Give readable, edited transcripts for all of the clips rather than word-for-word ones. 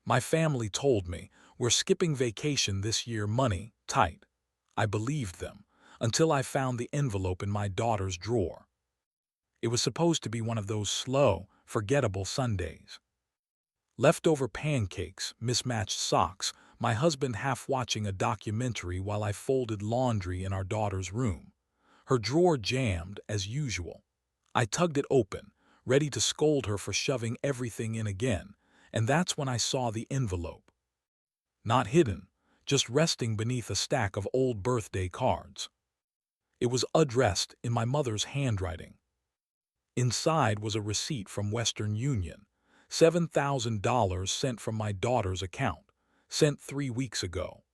My family told me, we're skipping vacation this year, money tight. I believed them, until I found the envelope in my daughter's drawer. It was supposed to be one of those slow, forgettable Sundays. Leftover pancakes, mismatched socks, my husband half watching a documentary while I folded laundry in our daughter's room. Her drawer jammed, as usual. I tugged it open, ready to scold her for shoving everything in again, and that's when I saw the envelope. Not hidden, just resting beneath a stack of old birthday cards. It was addressed in my mother's handwriting. Inside was a receipt from Western Union, $7,000 sent from my daughter's account, sent 3 weeks ago.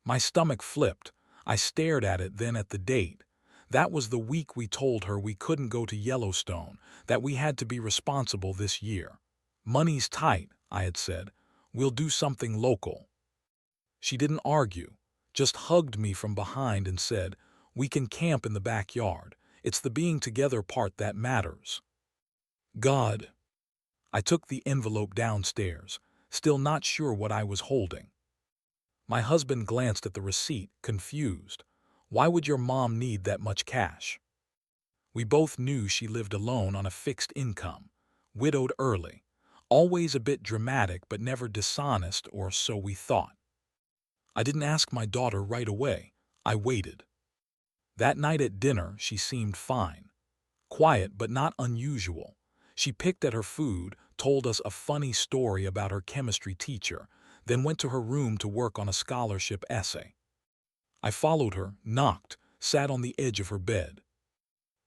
My stomach flipped. I stared at it, then at the date. That was the week we told her we couldn't go to Yellowstone, that we had to be responsible this year. Money's tight, I had said. We'll do something local. She didn't argue, just hugged me from behind and said, we can camp in the backyard. It's the being together part that matters. God. I took the envelope downstairs, still not sure what I was holding. My husband glanced at the receipt, confused. Why would your mom need that much cash? We both knew she lived alone on a fixed income, widowed early, always a bit dramatic but never dishonest, or so we thought. I didn't ask my daughter right away. I waited. That night at dinner, she seemed fine. Quiet but not unusual. She picked at her food, told us a funny story about her chemistry teacher, then went to her room to work on a scholarship essay. I followed her, knocked, sat on the edge of her bed.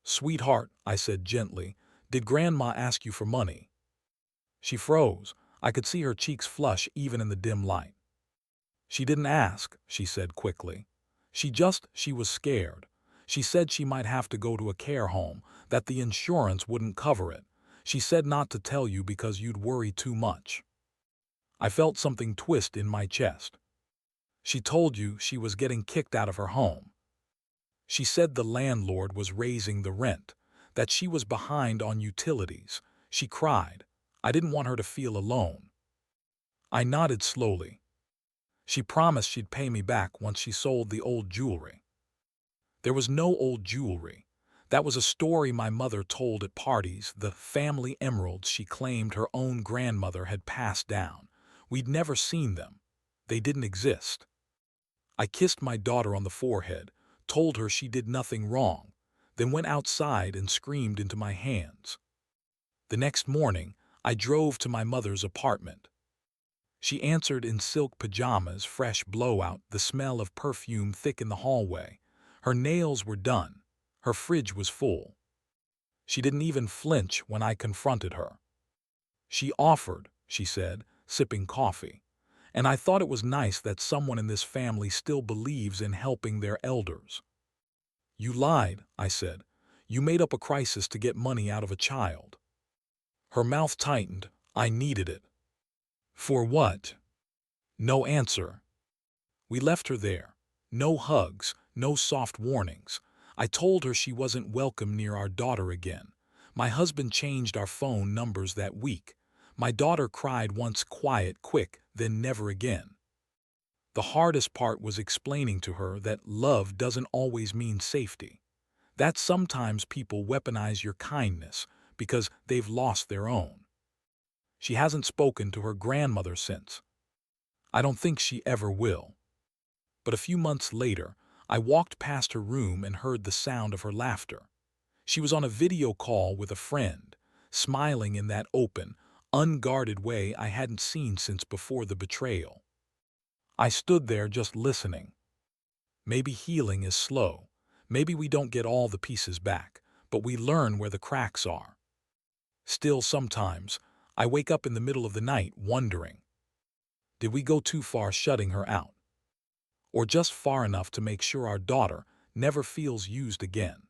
Sweetheart, I said gently, did Grandma ask you for money? She froze. I could see her cheeks flush even in the dim light. She didn't ask, she said quickly. She was scared. She said she might have to go to a care home, that the insurance wouldn't cover it. She said not to tell you because you'd worry too much. I felt something twist in my chest. She told you she was getting kicked out of her home. She said the landlord was raising the rent, that she was behind on utilities. She cried. I didn't want her to feel alone. I nodded slowly. She promised she'd pay me back once she sold the old jewelry. There was no old jewelry. That was a story my mother told at parties, the family emeralds she claimed her own grandmother had passed down. We'd never seen them. They didn't exist. I kissed my daughter on the forehead, told her she did nothing wrong, then went outside and screamed into my hands. The next morning, I drove to my mother's apartment. She answered in silk pajamas, fresh blowout, the smell of perfume thick in the hallway. Her nails were done. Her fridge was full. She didn't even flinch when I confronted her. She offered, she said, sipping coffee. And I thought it was nice that someone in this family still believes in helping their elders. You lied, I said. You made up a crisis to get money out of a child. Her mouth tightened. I needed it. For what? No answer. We left her there. No hugs, no soft warnings. I told her she wasn't welcome near our daughter again. My husband changed our phone numbers that week. My daughter cried once, quiet, quick, then never again. The hardest part was explaining to her that love doesn't always mean safety. That sometimes people weaponize your kindness because they've lost their own. She hasn't spoken to her grandmother since. I don't think she ever will. But a few months later, I walked past her room and heard the sound of her laughter. She was on a video call with a friend, smiling in that open, unguarded way I hadn't seen since before the betrayal. I stood there just listening. Maybe healing is slow. Maybe we don't get all the pieces back, but we learn where the cracks are. Still, sometimes, I wake up in the middle of the night wondering, did we go too far shutting her out? Or just far enough to make sure our daughter never feels used again?